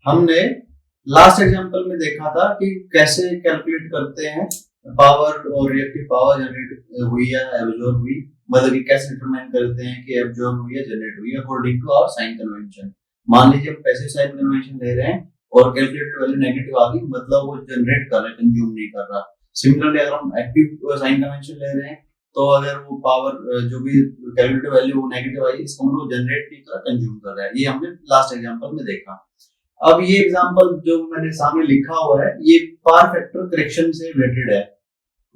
हमने last example में देखा था कि कैसे कैलकुलेट करते हैं पावर और रिएक्टिव पावर जनरेट हुई या एब्जॉर्ब हुई, मतलब कि कैसे डिटरमाइन करते हैं कि एब्जॉर्ब हुई या जनरेट हुई according to our sign convention. मान लीजिए हम पैसिव साइन कन्वेंशन ले रहे हैं और कैलकुलेटेड वैल्यू नेगेटिव आ गई, मतलब वो जनरेट कर रहा है, कंज्यूम नहीं कर रहा। सिमिलरली अगर हम एक्टिव साइन कन्वेंशन ले रहे हैं तो अगर वो पावर जो भी कैलकुलेटेड वैल्यू वो नेगेटिव आई, इसका मतलब जनरेट नहीं कर रहा, कंज्यूम कर रहा है। ये हमने लास्ट एग्जांपल में देखा। अब ये एग्जांपल जो मैंने सामने लिखा हुआ है ये पावर फैक्टर करेक्शन से रिलेटेड है,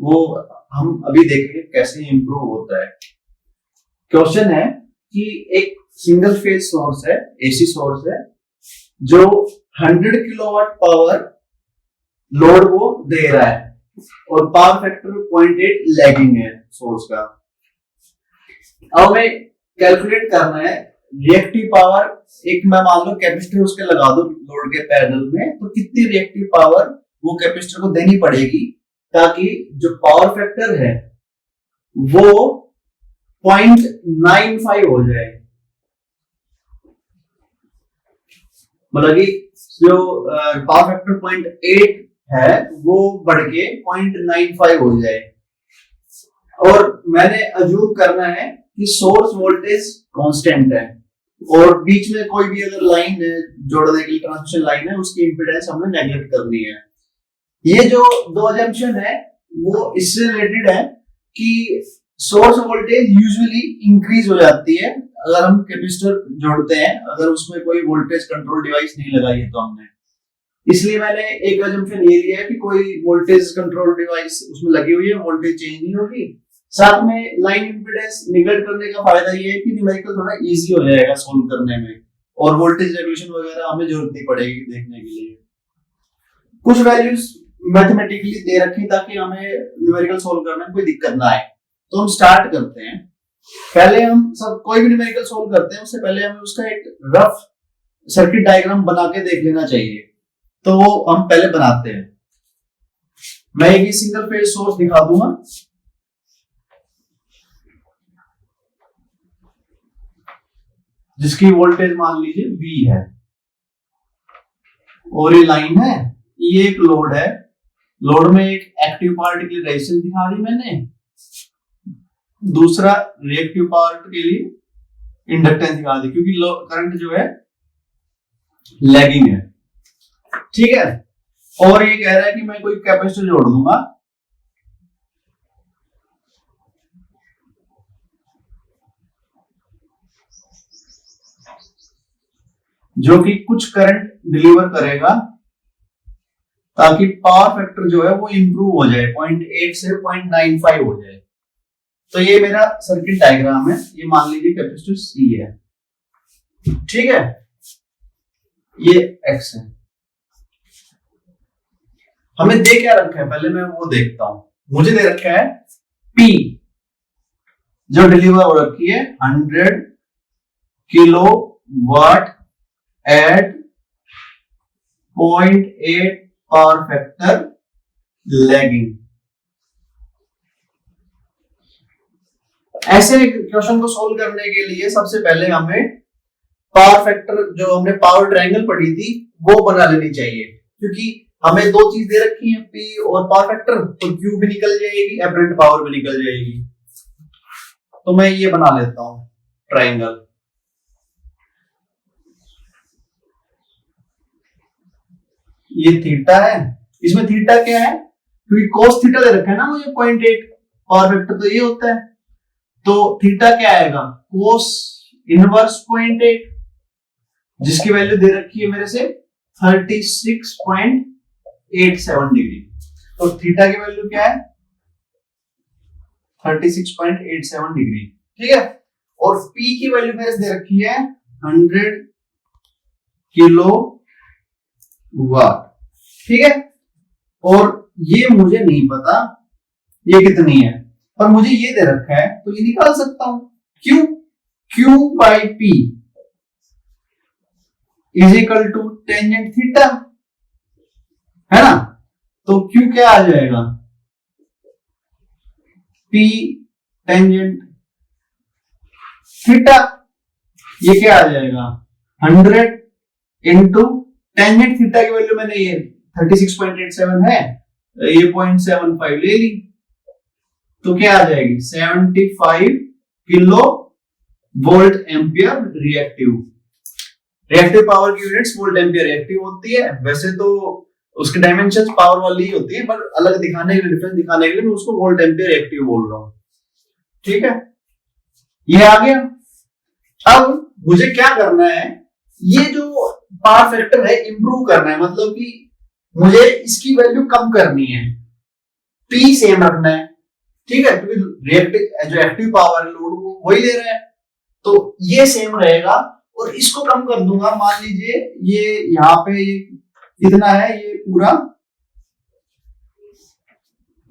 वो हम अभी देखेंगे कैसे इंप्रूव होता है। क्वेश्चन है कि एक सिंगल फेज सोर्स है, एसी सोर्स है, जो 100 किलोवाट पावर लोड वो दे रहा है और पावर फैक्टर 0.8 लैगिंग है सोर्स का। अब हमें कैलकुलेट करना है रिएक्टिव पावर। एक मैं मान लो कैपेसिटर उसके लगा दो लोड के पैरेलल में, तो कितनी रिएक्टिव पावर वो कैपेसिटर को देनी पड़ेगी ताकि जो पावर फैक्टर है वो 0.95 हो जाए, मतलब कि जो पावर फैक्टर 0.8 है वो बढ़ के 0.95 हो जाए। और मैंने अज्यूम करना है कि सोर्स वोल्टेज कांस्टेंट है और बीच में कोई भी अगर लाइन है जोड़ने के लिए, ट्रांसमिशन लाइन है, उसकी इंपीडेंस हमने नेगलेक्ट करनी है। ये जो दो अजम्पशन है वो इससे रिलेटेड है कि सोर्स वोल्टेज यूजुअली इंक्रीज हो जाती है अगर हम कैपेसिटर जोड़ते हैं, अगर उसमें कोई वोल्टेज कंट्रोल डिवाइस नहीं लगाई है तो हमने, इसलिए मैंने एक अजम्पशन ये लिया है कि कोई वोल्टेज कंट्रोल डिवाइस उसमें लगी हुई है, वोल्टेज चेंज नहीं होगी। साथ में लाइन इंपीडेंस निगलेक्ट करने का फायदा ये है कि न्यूमेरिकल थोड़ा इजी हो जाएगा सोल्व करने में और वोल्टेज रेगुलेशन वगैरह हमें जरूरत नहीं पड़ेगी देखने के लिए। कुछ वैल्यूज मैथमेटिकली दे रखी ताकि हमें न्यूमेरिकल सोल्व करने में कोई दिक्कत ना आए। तो हम स्टार्ट करते हैं। पहले हम सब कोई भी न्यूमेरिकल सोल्व करते हैं उससे पहले हमें उसका एक रफ सर्किट डायग्राम बना के देख लेना चाहिए, तो वो हम पहले बनाते हैं। मैं एक सिंगल फेज सोर्स दिखा दूंगा, जिसकी वोल्टेज मान लीजिए V है और ये लाइन है, ये एक लोड है, लोड में एक एक्टिव पार्ट के लिए रेजिस्टेंस दिखा दी मैंने, दूसरा रिएक्टिव पार्ट के लिए इंडक्टेंस दिखा दी, क्योंकि करंट जो है लैगिंग है, ठीक है। और ये कह रहा है कि मैं कोई कैपेसिटर जोड़ दूंगा, जो कि कुछ करंट डिलीवर करेगा ताकि पावर फैक्टर जो है वो इंप्रूव हो जाए, 0.8 से 0.95 हो जाए। तो ये मेरा सर्किट डायग्राम है, ये मान लीजिए कैपेसिटर C है, ठीक है, ये X है। हमें दे क्या रखा है पहले मैं वो देखता हूं। मुझे दे रखा है P जो डिलीवर हो रखी है 100 kilowatt at 0.8 power factor lagging. ऐसे क्वेश्चन को सोल्व करने के लिए सबसे पहले हमें पावर फैक्टर जो हमने पावर ट्रायंगल पढ़ी थी वो बना लेनी चाहिए, क्योंकि हमें दो चीज दे रखी है P और पावर फैक्टर, तो Q भी निकल जाएगी, एपरेंट पावर भी निकल जाएगी। तो मैं ये बना लेता हूं ट्रायंगल। ये थीटा है, इसमें थीटा क्या है, क्योंकि कोस थीटा दे रखा है ना मुझे 0.8 पावर फैक्टर, तो ये होता है, तो थीटा क्या आएगा, कोस इनवर्स 0.8, जिसकी वैल्यू दे रखी है मेरे से 36.87 डिग्री। तो थीटा की वैल्यू क्या है 36.87 डिग्री, ठीक है। और P की वैल्यू मेरे से दे रखी है 100 किलो वाट, ठीक है। और ये मुझे नहीं पता ये कितनी है, पर मुझे ये दे रखा है तो ये निकाल सकता हूं। क्यों, Q by P is equal to tangent theta, है ना। तो Q क्या आ जाएगा, P टेंजेंट थीटा, ये क्या आ जाएगा 100 इंटू टेंजेंट थीटा की वैल्यू मैंने ये 36.87 है, ये 0.75 ले ली, तो क्या आ जाएगी 75 kilo volt ampere reactive. Reactive power की यूनिट्स वोल्ट एम्पियर रिएक्टिव होती है। वैसे तो उसके डायमेंशंस पावर वाली ही होती है, पर अलग दिखाने के लिए, डिफरेंस दिखाने के लिए मैं उसको वोल्ट एम्पियर रिएक्टिव बोल रहा हूं। ठीक है, ये आ गया। अब मुझे क्या करना है, ये जो पावर फैक्टर है इंप्रूव करना है, मतलब कि मुझे इसकी वैल्यू कम करनी है, पी सेम रखना है। ठीक है, क्योंकि रिएक्टिव जो एक्टिव पावर है लोड वो वही ले रहा है, तो ये सेम रहेगा। और इसको कम कर दूंगा, मान लीजिए ये यहाँ पे ये इतना है, ये पूरा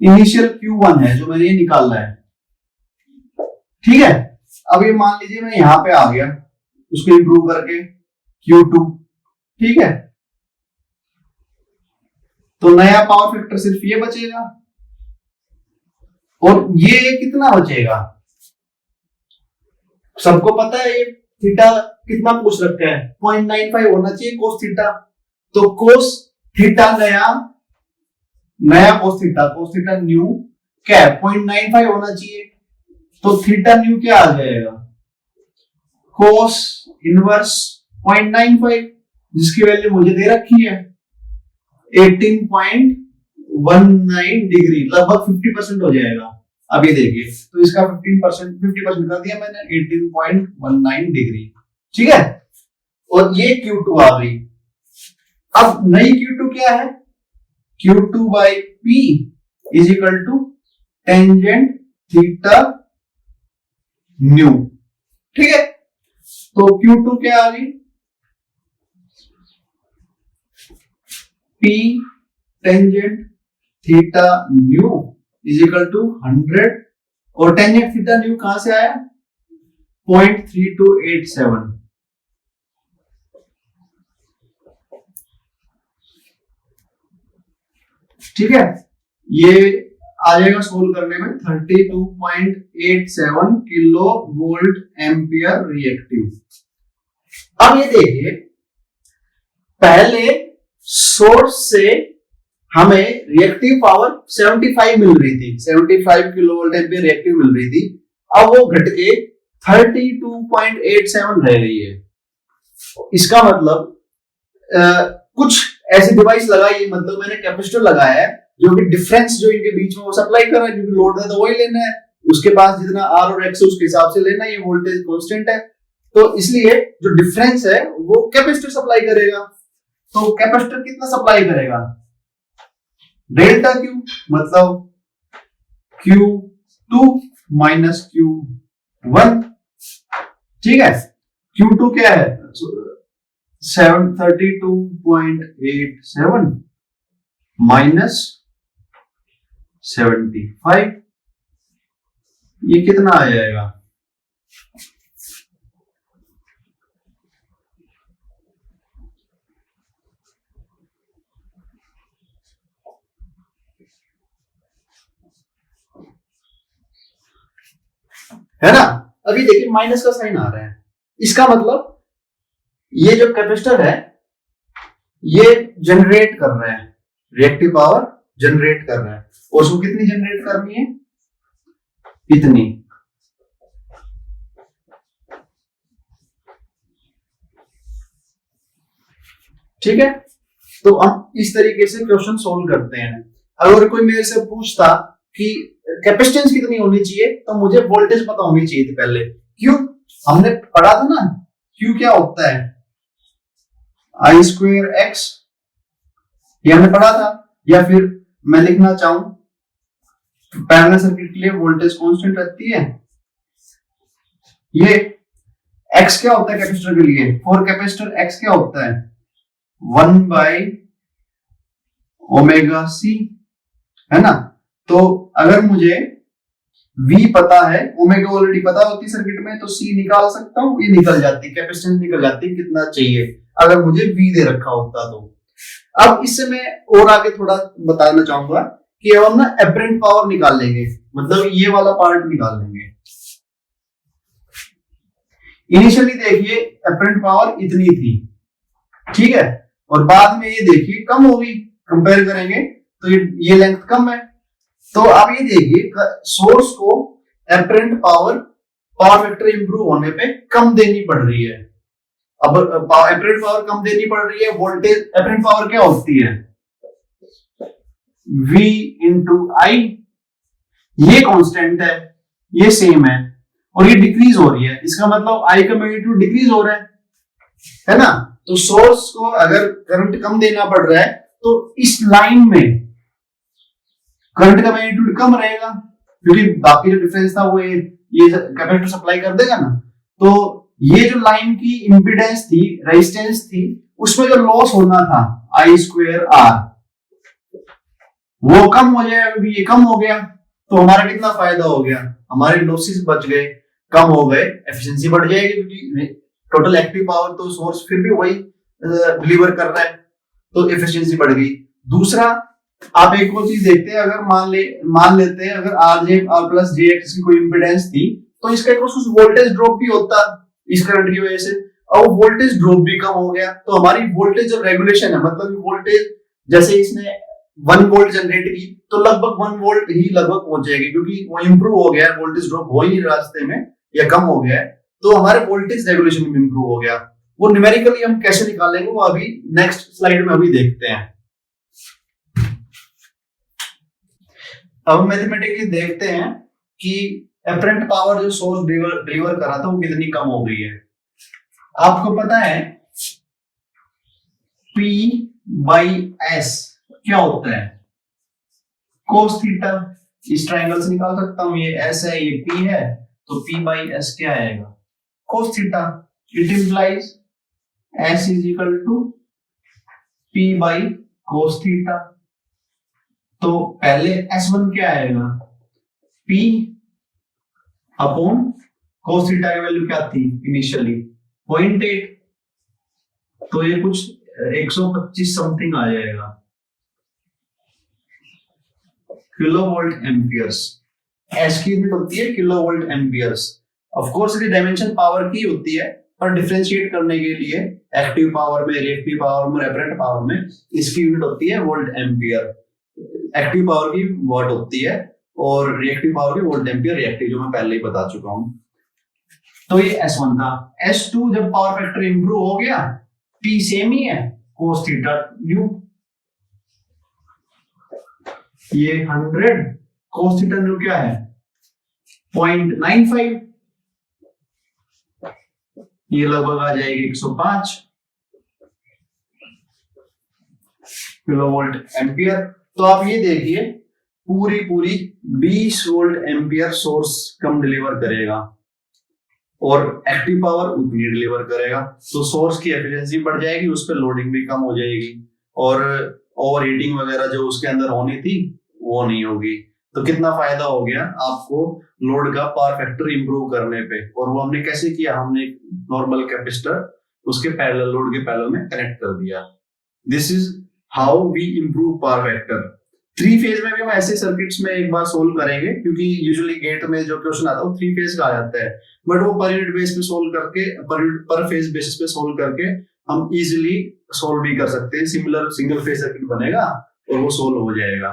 इनिशियल Q1 है जो मैंने ये निकालना है। ठीक है, अब ये मान लीजिए मैं यहां पे आ गया उसको इंप्रूव करके Q2। ठीक है, तो नया पावर फैक्टर सिर्फ ये बचेगा, और ये कितना बचेगा सबको पता है, ये थीटा कितना पूछ रखा है, 0.95 होना चाहिए कोस थीटा। तो कोस थीटा नया कोस थीटा न्यू क्या है, 0.95 होना चाहिए। तो थीटा न्यू क्या आ जाएगा, कोस इनवर्स 0.95, जिसकी वैल्यू मुझे दे रखी है 18.19 डिग्री, लगभग 50% हो जाएगा। अब ये देखिए, तो इसका 50% कर दिया मैंने, 18.19 डिग्री। ठीक है, और ये Q2 आ गई। अब नई Q2 क्या है, Q2 by P is equal to tangent theta new. ठीक है, तो Q2 क्या आ गई, P tangent theta new is equal to 100, और टेंजेंट थीटा न्यू कहां से आया, 0.3287। ठीक है, ये आ जाएगा सोल्व करने में 32.87 किलो वोल्ट एम्पियर रिएक्टिव। अब ये देखिए, पहले सोर्स से हमें रिएक्टिव पावर 75 मिल रही थी, 75 किलो वोल्ट एम्पियर रिएक्टिव मिल रही थी। अब वो घट के 32.87 रह रही है। इसका मतलब कुछ ऐसी डिवाइस लगाई, मतलब मैंने कैपेसिटर लगाया है जो कि डिफरेंस जो इनके बीच में वो सप्लाई कर रहा है, क्योंकि लोड है तो वही लेना है, उसके पास जितना आर और एक्स है उसके हिसाब से लेना है, ये वोल्टेज कांस्टेंट है, तो इसलिए जो डिफरेंस है वो कैपेसिटर सप्लाई करेगा। तो कैपेसिटर कितना सप्लाई करेगा, डेल्टा क्यू, मतलब Q2 माइनस Q1। ठीक है, Q2 क्या है, 732.87 माइनस 75, ये कितना आ जाएगा, है ना। अभी देखिए माइनस का साइन आ रहा है, इसका मतलब ये जो कैपेसिटर है ये जनरेट कर रहा है, रिएक्टिव पावर जनरेट कर रहा है, और उसको कितनी जनरेट करनी है, इतनी। ठीक है, तो हम इस तरीके से क्वेश्चन सोल्व करते हैं। अगर कोई मेरे से पूछता कि कैपेसिटेंस कितनी होनी चाहिए, तो मुझे वोल्टेज पता होनी चाहिए थी पहले। क्यों, हमने पढ़ा था ना क्यू क्या होता है, आई स्क्वायर एक्स, ये हमने पढ़ा था। या फिर मैं लिखना चाहूं, पैरेलल सर्किट के लिए वोल्टेज कांस्टेंट रहती है, ये एक्स क्या होता है कैपेसिटर के लिए, फॉर कैपेसिटर एक्स क्या होता है, 1/ओमेगा सी, है ना। तो अगर मुझे V पता है, ओमेगा ऑलरेडी पता होती सर्किट में, तो C निकाल सकता हूं, ये निकल जाती, कैपेसिटेंस निकल जाती कितना चाहिए, अगर मुझे V दे रखा होता तो। अब इससे मैं और आगे थोड़ा बताना चाहूंगा कि अब हम ना एपरेंट पावर निकाल लेंगे, मतलब ये वाला पार्ट निकाल लेंगे। इनिशियली देखिए एपरेंट पावर इतनी थी, ठीक है, और बाद में ये देखिए कम होगी, कंपेयर करेंगे तो ये लेंथ कम है। तो आप ये देखिए सोर्स को एपरेंट पावर फैक्टर इंप्रूव होने पे कम देनी पड़ रही है। अब एपरेंट पावर कम देनी पड़ रही है, वोल्टेज एपरेंट पावर क्या होती है, V इंटू आई, ये कांस्टेंट है, ये सेम है और ये डिक्रीज हो रही है, इसका मतलब I का मैग्नीट्यूड डिक्रीज हो रहा है ना। तो सोर्स को अगर करंट कम देना पड़ रहा है तो इस लाइन में करंट का मैग्नीट्यूड कम रहेगा, क्योंकि बाकी जो डिफरेंस था वो ये कैपेसिटर सप्लाई कर देगा ना। तो ये जो लाइन की इंपीडेंस थी, रेजिस्टेंस थी, उसमें जो लॉस होना था I²R, वो कम हो जाएगा, क्योंकि ये कम हो गया तो हमारा कितना फायदा हो गया, हमारे लॉसेस बच गए, कम हो गए, एफिशिएंसी बढ़ जाएगी, क्योंकि टोटल एक्टिव पावर तो सोर्स फिर भी वही डिलीवर कर रहा है, तो एफिशिएंसी बढ़ गई। दूसरा, आप एक और चीज देखते हैं, अगर मान लेते हैं अगर R प्लस JX की कोई इंपीडेंस थी तो इसका कुछ वोल्टेज ड्रॉप भी होता इस करंट की वजह से, और वोल्टेज ड्रॉप भी कम हो गया, तो हमारी वोल्टेज जब रेगुलेशन है, मतलब वोल्टेज जैसे इसने 1 वोल्ट जनरेट की तो लगभग 1 वोल्ट ही लगभग पहुंच जाएगी, क्योंकि वो इंप्रूव हो गया है, वोल्टेज ड्रॉप हो ही नहीं रास्ते में या कम हो गया है, तो हमारे वोल्टेज रेगुलेशन में इंप्रूव हो गया। वो न्यूमेरिकली हम कैसे निकालेंगे वो अभी नेक्स्ट स्लाइड में अभी देखते हैं। अब मैथमेटिकली देखते हैं कि एपरेंट पावर जो सोर्स डिलीवर कर रहा था वो कितनी कम हो गई है। आपको पता है P/S क्या होता है, cos थीटा। इस ट्रायंगल से निकाल सकता हूं, ये S है, ये P है, तो P/S क्या आएगा, cos theta. It implies S is equal to P/cos theta. तो पहले S1 क्या आएगा, P अपॉन cos थीटा की वैल्यू क्या थी इनिशियली 0.8, तो ये कुछ 125 समथिंग आ जाएगा किलोवोल्ट एम्पियर्स। एस की यूनिट होती है किलोवोल्ट एम्पियर्स। ऑफ कोर्स ये डायमेंशन पावर की होती है, पर डिफरेंशिएट करने के लिए एक्टिव पावर में, रिएक्टिव पावर में, एपरेंट पावर में इसकी यूनिट होती है वोल्ट एम्पियर। एक्टिव पावर की वॉट होती है और रिएक्टिव पावर की वोल्ट एम्पियर रिएक्टिव, जो मैं पहले ही बता चुका हूं। तो ये S1 था। S2 जब पावर फैक्टर इंप्रूव हो गया, P सेम ही है, cos थीटा न्यू, ये 100, cos थीटा न्यू क्या है 0.95, ये लगभग आ जाएगी 105 किलोवोल्ट एम्पियर। तो आप ये देखिए पूरी 20 वोल्ट एम्पियर सोर्स कम डिलीवर करेगा और एक्टिव पावर उतनी डिलीवर करेगा, तो सोर्स की एफिशिएंसी बढ़ जाएगी, उस पर लोडिंग भी कम हो जाएगी और ओवर हीटिंग वगैरह जो उसके अंदर होनी थी वो नहीं होगी। तो कितना फायदा हो गया आपको लोड का पावर फैक्टर इंप्रूव करने पे। और वो हमने कैसे किया, हमने नॉर्मल कैपेसिटर उसके पैरेलल लोड के पैरेलल में कनेक्ट कर दिया। This is how we improve power factor. 3 phase में भी हम ऐसे सर्किट्स में एक बार सोल्व करेंगे, क्योंकि यूजुअली गेट में जो क्वेश्चन आता है वो 3 फेज का आ जाता है, बट वो पर यूनिट बेस पे सोल्व करके, पर फेज बेसिस पे सोल्व करके हम इजीली सोल्व भी कर सकते हैं। सिमिलर सिंगल फेज सर्किट बनेगा और वो सोल्व हो जाएगा।